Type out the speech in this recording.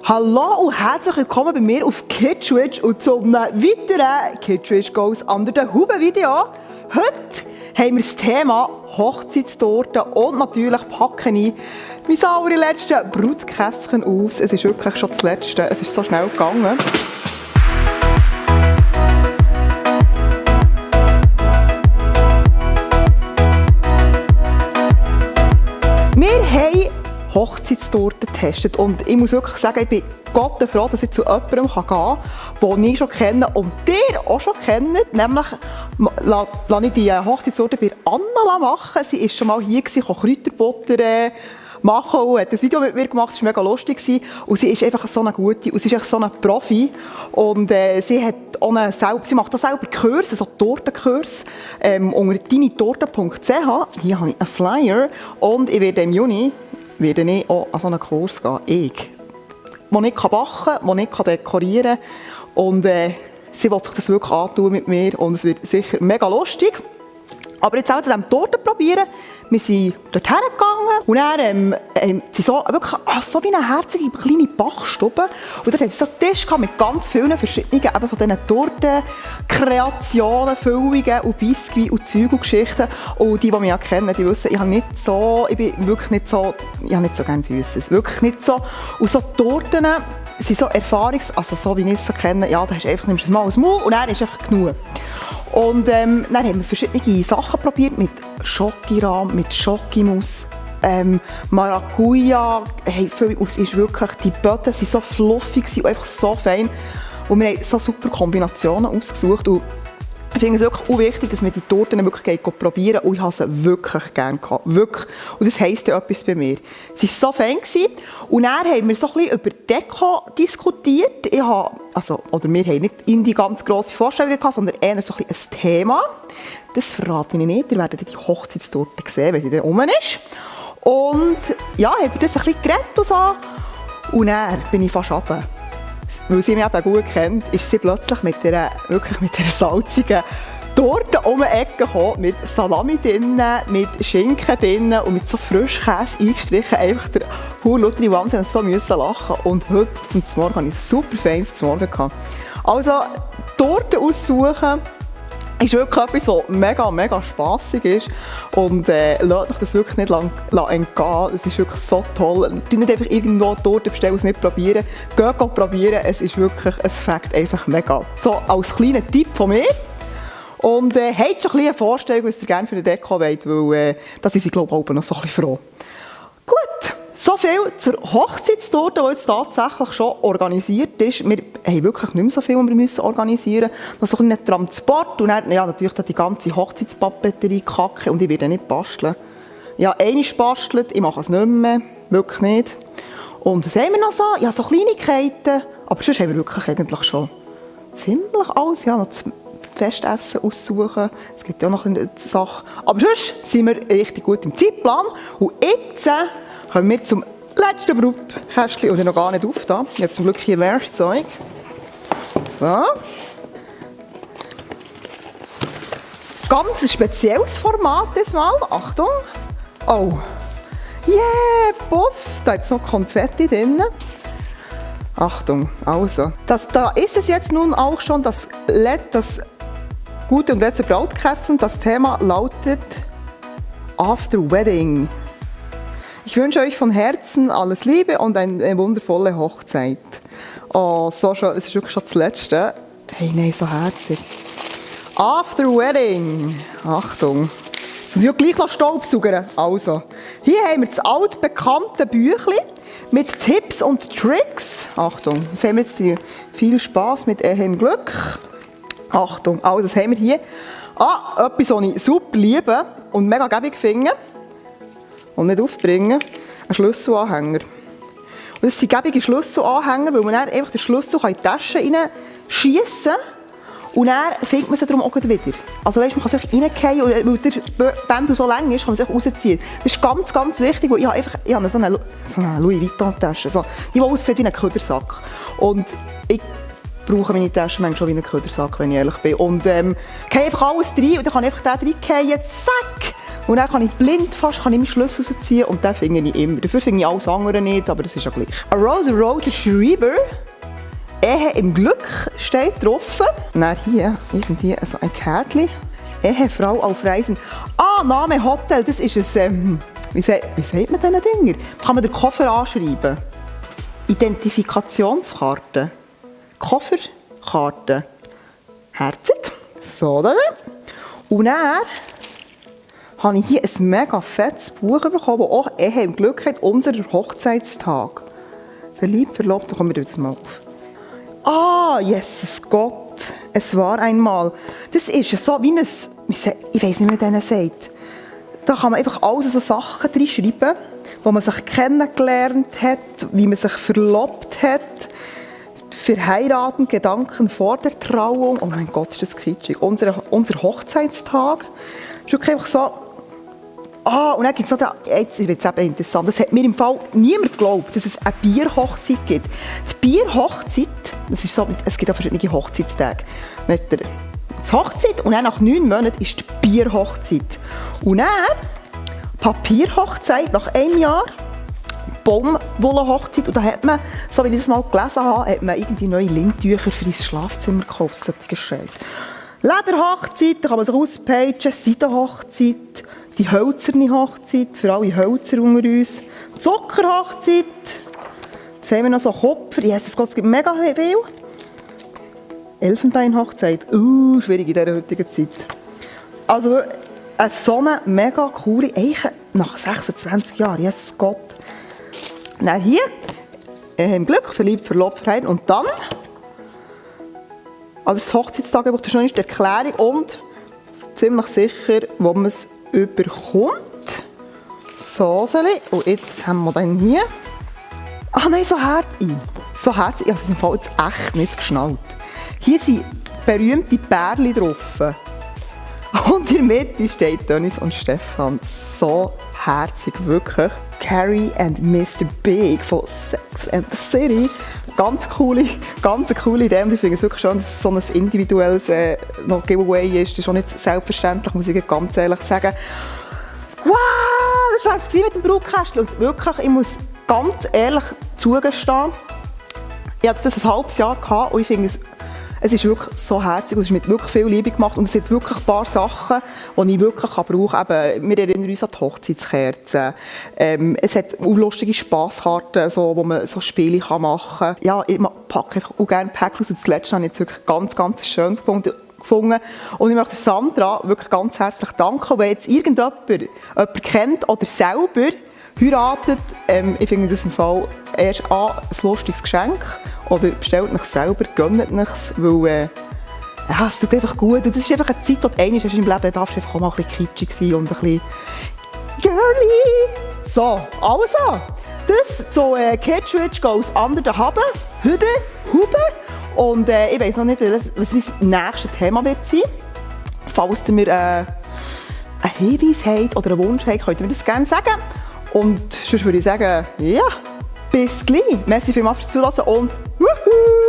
Hallo und herzlich willkommen bei mir auf Kidswitch und zum weiteren Kidswitch Goes Under the Hube Video. Heute haben wir das Thema Hochzeitstorte und natürlich packen ich mein allerletztes Brutkästchen aus. Es ist wirklich schon das Letzte, es ist so schnell gegangen. Wir haben Hochzeitstorte getestet und ich muss wirklich sagen, ich bin Gott froh, dass ich zu jemandem gehen kann, den ich schon kenne und ihr auch schon kennt. Nämlich lasse ich die Hochzeitstorte bei Anna machen. Sie war schon mal hier, konnte Kräuterbutter machen und hat ein Video mit mir gemacht, das war mega lustig. Und sie ist einfach so eine gute und sie ist einfach so eine Profi. Und sie macht auch selber Kurse, so Tortenkurs, unter deinetorte.ch. Hier habe ich einen Flyer und ich werde im Juni auch an so einen Kurs gehen. Den ich backen kann, den ich dekorieren kann. Und sie will sich das wirklich antun mit mir und es wird sicher mega lustig. Aber jetzt auch zu diesem Torten probieren. Wir sind dorthin gegangen und dann sie wirklich so wie eine herzige kleine Backstube. Und dort hat sie so einen Tisch mit ganz vielen verschiedenen eben von diesen Tortenkreationen, Füllungen und Biskuits und Zeug und Geschichten. Und die mich ja kennen, die wissen, ich habe nicht so gerne Süßes. Wirklich nicht so. Und so Torten sind so also so wie ich es so kenne, ja, da nimmst du es mal aus dem Mund und dann ist einfach genug. Und dann haben wir verschiedene Sachen probiert, mit Schokorahm, mit Schokimus, Maracuja. Hey, es ist wirklich, die Böden waren so fluffig und einfach so fein. Und wir haben so super Kombinationen ausgesucht. Und ich finde es wirklich auch wichtig, dass wir die Torten wirklich probieren. Und ich habe sie wirklich gerne gehabt. Wirklich. Und das heisst ja etwas bei mir. Sie waren so fein. Und dann haben wir so ein bisschen über Deko diskutiert. Wir haben nicht in die ganz grosse Vorstellung gehabt, sondern eher so ein bisschen ein Thema. Das verrate ich nicht. Ihr werdet die Hochzeitstorte sehen, wenn sie dann rum ist. Und ja, haben wir das ein bisschen geredet und so. Und dann bin ich fast runter. Weil sie mich eben gut kennt, ist sie plötzlich mit dieser salzigen Torte um die Ecke gekommen, mit Salami drin, mit Schinken drin und mit so Frischkäse eingestrichen. Einfach der Hurlutri Wahnsinn, so müssen lachen. Und heute zum Morgen hatte ich ein super feines Morgen gehabt. Also, Torte aussuchen ist wirklich etwas, was mega, mega spassig ist. Und lasst euch das wirklich nicht lang entgehen. Es ist wirklich so toll. Nicht einfach irgendwo Torte bestellen und es nicht probieren. Geht probieren, es ist wirklich, es fängt einfach mega. So als kleiner Tipp von mir. Und habt schon eine Vorstellung, was ihr gerne für eine Deko wollt, weil da sind sie, glaube ich, auch noch so ein bisschen froh. Gut. So viel zur Hochzeitstorte, die jetzt tatsächlich schon organisiert ist. Wir haben wirklich nicht mehr so viel, was wir organisieren müssen. Noch so ein bisschen Transport und dann, ja, natürlich die ganze Hochzeitspapeterie kacke und ich werde nicht basteln. Ja, einmal bastelt, ich mache es nicht mehr, wirklich nicht. Und was haben wir noch so? Ja, so Kleinigkeiten, aber sonst haben wir wirklich eigentlich schon ziemlich alles. Ja, noch das Festessen aussuchen, es gibt ja auch noch eine Sache. Aber sonst sind wir richtig gut im Zeitplan und jetzt kommen wir zum letzten Brutkästchen, oder noch gar nicht aufgetan. Ich habe zum Glück hier Werkzeug. So. Ganz spezielles Format diesmal. Achtung. Oh. Yeah, puff. Da ist noch Konfetti drin. Achtung, also. Da ist es jetzt nun auch schon das gute und letzte Brautkästchen. Das Thema lautet After Wedding. Ich wünsche euch von Herzen alles Liebe und eine wundervolle Hochzeit. Oh, so schön. Es ist wirklich schon das Letzte. Hey, nein, so herzig. After Wedding. Achtung. Jetzt muss ich auch gleich noch Staubsaugern. Also, hier haben wir das altbekannte Büchlein mit Tipps und Tricks. Achtung, was haben wir jetzt hier? Viel Spaß mit Ehe im Glück. Achtung, also das haben wir hier. Etwas, was ich super liebe und mega gäbig finde. Und nicht aufbringen, ein Schlüsselanhänger. Und das sind gäbige Schlüsselanhänger, weil man dann einfach den Schlüssel in die Tasche reinschiessen kann und dann findet man sie darum auch wieder. Also weißt, man kann sich reingehen und weil der Pendel so lang ist, kann man sich rausziehen. Das ist ganz, ganz wichtig, weil ich habe so eine Louis Vuitton-Tasche, so, die aussieht wie ein Ködersack. Und ich brauche meine Tasche manchmal schon wie einen Ködersack, wenn ich ehrlich bin. Und gehe einfach alles rein und dann kann ich einfach da reingehen, zack! Und dann kann ich blind fast meinen Schlüssel rausziehen und den finde ich immer. Dafür finde ich alles andere nicht, aber das ist ja gleich. A Rose Road Schreiber. Ehe im Glück steht drauf. Und dann hier irgendwie so ein Kärtchen. Ehefrau auf Reisen. Name Hotel, das ist ein... Wie sagt man diese Dinger? Kann man den Koffer anschreiben? Identifikationskarte. Kofferkarte. Herzig. So, da. Und dann habe ich hier ein mega fettes Buch bekommen, das auch Ehe im Glück hat, unser Hochzeitstag. Verliebt, verlobt, da kommen wir jetzt mal auf. Jesus Gott, es war einmal. Das ist so wie ein, ich weiss nicht, wie man das sagt. Da kann man einfach alles so Sachen reinschreiben, wo man sich kennengelernt hat, wie man sich verlobt hat, verheiraten, Gedanken vor der Trauung. Oh mein Gott, ist das kitschig. Unser Hochzeitstag. Das ist wirklich einfach so. Und dann gibt es noch, jetzt wird es eben interessant, das hat mir im Fall niemand geglaubt, dass es eine Bierhochzeit gibt. Die Bierhochzeit, das ist so, es gibt auch verschiedene Hochzeitstage. Man hat die Hochzeit und dann nach 9 Monaten ist die Bierhochzeit. Und dann Papierhochzeit nach einem Jahr, Baumwollenhochzeit. Und da hat man, so wie ich das mal gelesen habe, hat man irgendwie neue Lindtücher für ins Schlafzimmer gekauft. Solche Scheiß. Lederhochzeit, da kann man sich auspagen, Seidenhochzeit, die hölzerne Hochzeit, für alle Hölzer unter uns. Zuckerhochzeit, jetzt haben wir noch so Kopfer, Jesus Gott, es gibt mega viel. Elfenbeinhochzeit, schwierig in dieser heutigen Zeit. Also so eine mega coole Eiche nach 26 Jahren, Jesus Gott. Dann hier, im Glück, verliebt, verlobt, verheiratet und dann, also das Hochzeitstagebuch, das ist noch nicht die Erklärung und ziemlich sicher, wo man es überkommt. So, und jetzt haben wir dann hier. Nein, so herzig. So herzig, ich habe es im Fall jetzt echt nicht geschnallt. Hier sind berühmte Pärchen drauf. Und in der Mitte steht Dennis und Stefan. So herzig, wirklich. Carrie and Mr. Big von Sex and the City. Ganz coole Idee. Und ich finde es wirklich schön, dass es so ein individuelles noch Giveaway ist. Das ist auch nicht selbstverständlich, muss ich ganz ehrlich sagen. Wow, das war es mit dem Brutkästchen. Und wirklich, ich muss ganz ehrlich zugestehen, ich hatte das ein halbes Jahr gehabt und ich finde es ist wirklich so herzig und es ist mit wirklich viel Liebe gemacht und es sind wirklich ein paar Sachen, die ich wirklich brauche. Eben, wir erinnern uns an die Hochzeitskerzen. Es hat auch lustige Spasskarten, so, wo man so Spiele machen kann. Ja, ich packe einfach auch gerne Päckchen und zuletzt habe ich jetzt wirklich ganz, ganz schönes gefunden. Und ich möchte Sandra wirklich ganz herzlich danken, wenn jetzt irgendjemand jemanden kennt oder selber heiratet. Ich finde das im Fall erst ein lustiges Geschenk. Oder bestellt euch selber, gönnt euch, weil es tut einfach gut. Und das ist einfach eine Zeit, die du einmal hast in deinem Leben, darfst du einfach auch mal ein bisschen kitschig sein und ein bisschen girly. So, also, das zu Kids Rich Goes Under the Hube. Und ich weiss noch nicht, was mein nächstes Thema wird sein. Falls ihr mir einen Hinweis habt oder einen Wunsch habt, könnt ihr mir das gerne sagen. Und sonst würde ich sagen, ja, bis gleich. Merci vielmals fürs Zuhören und wuhu!